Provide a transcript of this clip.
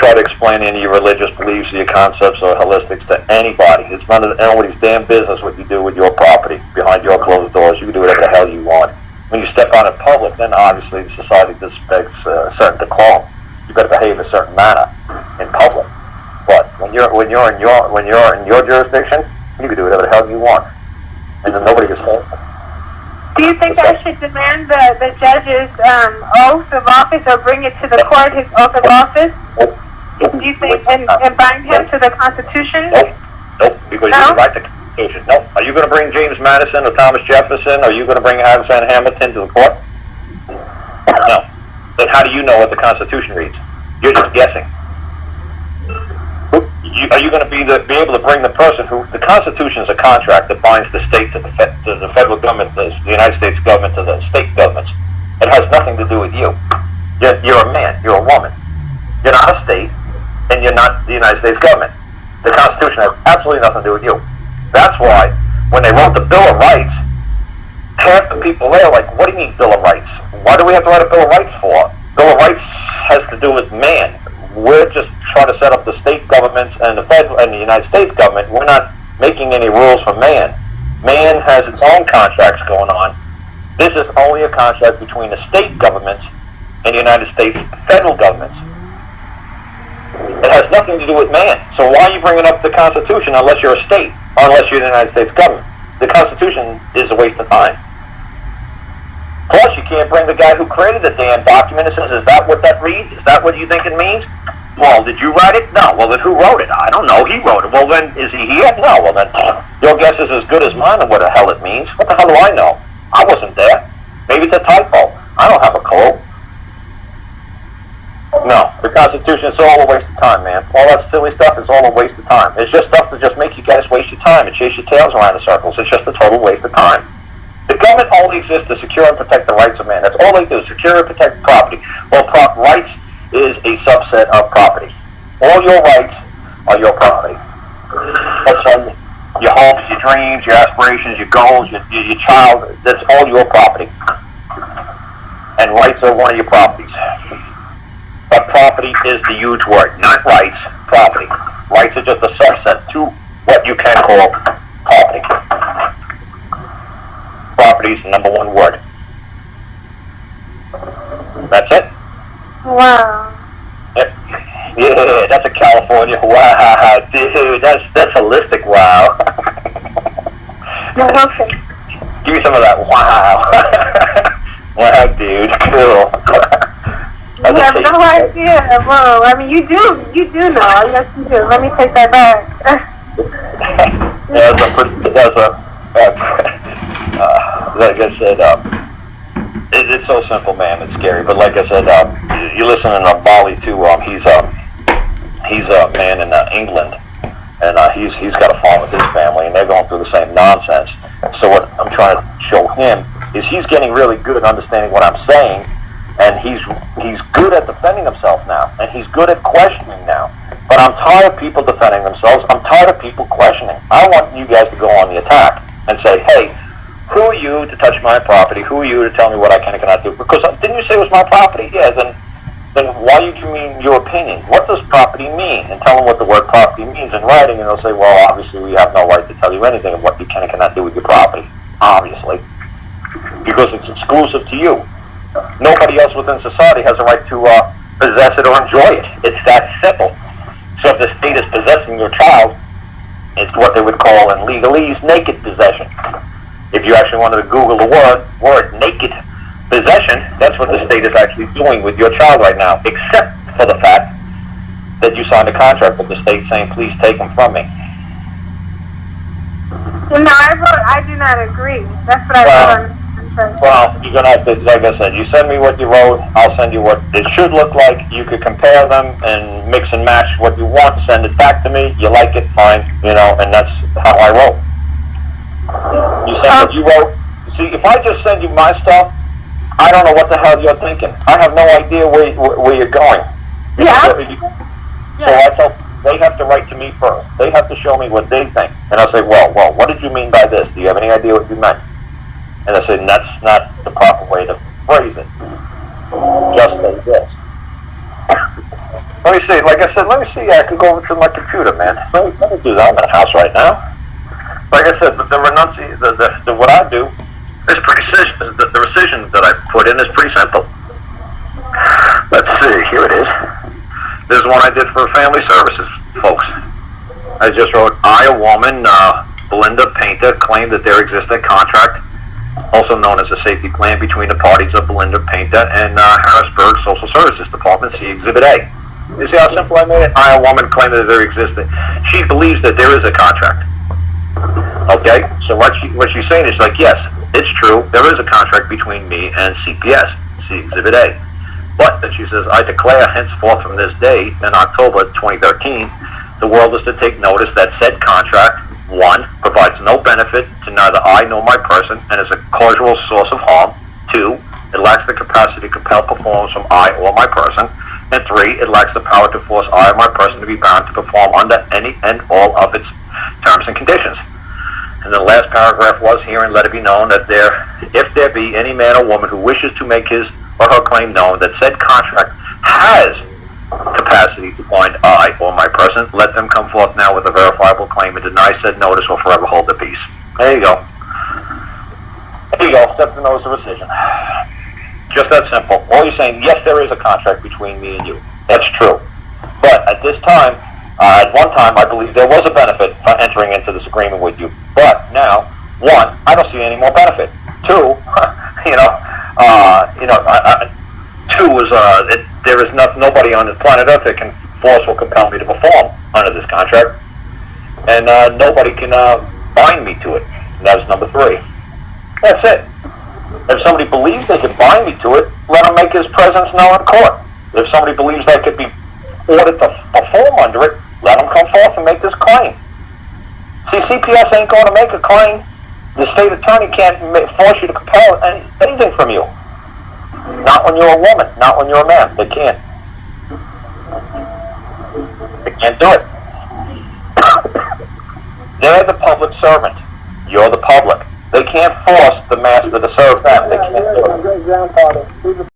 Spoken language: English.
try to explain any of your religious beliefs or your concepts or holistics to anybody. It's nobody's damn business what you do with your property behind your closed doors. You can do whatever the hell you want. When you step on it public, then obviously society expects a certain decorum. You better behave a certain manner in public. But when you're in your jurisdiction, you can do whatever the hell you want, and then nobody gets hurt. Do you think I should demand the judge's oath of office, or bring it to the court, his oath of office? Do you think, and bind him to the Constitution? Nope, because you can write the Constitution. Nope. Are you going to bring James Madison or Thomas Jefferson? Are you going to bring Alexander Hamilton to the court? No. Then how do you know what the Constitution reads? You're just guessing. Are you going to be able to bring the person who... The Constitution is a contract that binds the state to the federal government, the United States government to the state governments. It has nothing to do with you. You're a man. You're a woman. You're not a state, and you're not the United States government. The Constitution has absolutely nothing to do with you. That's why, when they wrote the Bill of Rights, half the people there are like, what do you mean Bill of Rights? Why do we have to write a Bill of Rights for? Bill of Rights has to do with man. We're just trying to set up the state governments and the federal and the United States government. We're not making any rules for man. Man has its own contracts going on. This is only a contract between the state governments and the United States federal governments. It has nothing to do with man. So why are you bringing up the Constitution unless you're a state or unless you're the United States government? The Constitution is a waste of time. Plus, you can't bring the guy who created the damn document and says, is that what that reads? Is that what you think it means? Well, did you write it? No. Well, then who wrote it? I don't know. He wrote it. Well, then, is he here? No. Well, then, your guess is as good as mine on what the hell it means. What the hell do I know? I wasn't there. Maybe it's a typo. I don't have a clue. No. The Constitution is all a waste of time, man. All that silly stuff is all a waste of time. It's just stuff that just makes you guys waste your time and chase your tails around in circles. It's just a total waste of time. The government only exists to secure and protect the rights of man. That's all they do, secure and protect property. Well, rights is a subset of property. All your rights are your property. That's all your hopes, your dreams, your aspirations, your goals, your child, that's all your property. And rights are one of your properties. But property is the huge word, not rights, property. Rights are just a subset to what you can call property. Property is the number one word. That's it. Wow. Yeah, that's a California wow, dude. That's holistic wow. Okay. Give me some of that wow. Wow, dude, cool. You have no idea. Whoa, I mean, you do know. Yes, you do. Let me take that back. Like I said, it's so simple, man. It's scary, but like I said, you listen to Bali too. He's a man in England, and he's got a farm with his family, and they're going through the same nonsense. So what I'm trying to show him is he's getting really good at understanding what I'm saying, and he's good at defending himself now, and he's good at questioning now. But I'm tired of people defending themselves. I'm tired of people questioning. I want you guys to go on the attack and say, hey, who are you to touch my property? Who are you to tell me what I can and cannot do? Because didn't you say it was my property? Yeah, then why are you giving me your opinion? What does property mean? And tell them what the word property means in writing, and they'll say, well, obviously we have no right to tell you anything of what you can and cannot do with your property. Obviously. Because it's exclusive to you. Nobody else within society has a right to possess it or enjoy it. It's that simple. So if the state is possessing your child, it's what they would call in legalese naked possession. If you actually wanted to Google the word naked possession, that's what the state is actually doing with your child right now, except for the fact that you signed a contract with the state saying, please take them from me. No, I do not agree. That's what I wrote. Well, you're going to have to, like I said, you send me what you wrote, I'll send you what it should look like. You could compare them and mix and match what you want, send it back to me. You like it, fine, and that's how I wrote. You send what you wrote. See, if I just send you my stuff, I don't know what the hell you're thinking. I have no idea where you're going. Yeah. So I tell they have to write to me first. They have to show me what they think. And I'll say, well, what did you mean by this? Do you have any idea what you meant? And I say, that's not the proper way to phrase it. Just like this. Let me see. Like I said, let me see. I could go over to my computer, man. Let me do that. I'm in the house right now. Like I said, what I do is pretty simple. The rescission that I put in is pretty simple. Let's see. Here it is. This is one I did for family services, folks. I just wrote, I, a woman, Belinda Painter, claimed that there exists a contract, also known as a safety plan, between the parties of Belinda Painter and Harrisburg Social Services Department, see Exhibit A. You see how simple I made it? I, a woman, claimed that there existed. She believes that there is a contract. Okay? So what she's saying is like, yes, it's true, there is a contract between me and CPS, see Exhibit A. But, then she says, I declare henceforth from this day, in October 2013, the world is to take notice that said contract, 1, provides no benefit to neither I nor my person and is a causal source of harm. 2, it lacks the capacity to compel performance from I or my person. And 3, it lacks the power to force I or my person to be bound to perform under any and all of its terms and conditions. And the last paragraph was, herein let it be known that if there be any man or woman who wishes to make his or her claim known that said contract has capacity to bind I or my person, let them come forth now with a verifiable claim and deny said notice or forever hold their peace. There you go. There you go. Step to notice of rescission. Just that simple. All you're saying, yes, there is a contract between me and you. That's true. But at this time, at one time, I believe there was a benefit for entering into this agreement with you. But now, 1, I don't see any more benefit. 2, 2 is there is nobody on this planet Earth that can force or compel me to perform under this contract, and nobody can bind me to it. And that is number 3. That's it. If somebody believes they can bind me to it, let him make his presence known in court. If somebody believes they could be ordered to perform under it, let him come forth and make this claim. See, CPS ain't going to make a claim. The state attorney can't force you to compel anything from you. Not when you're a woman, not when you're a man. They can't. They can't do it. They're the public servant. You're the public. They can't force the master to serve them. They can't do it.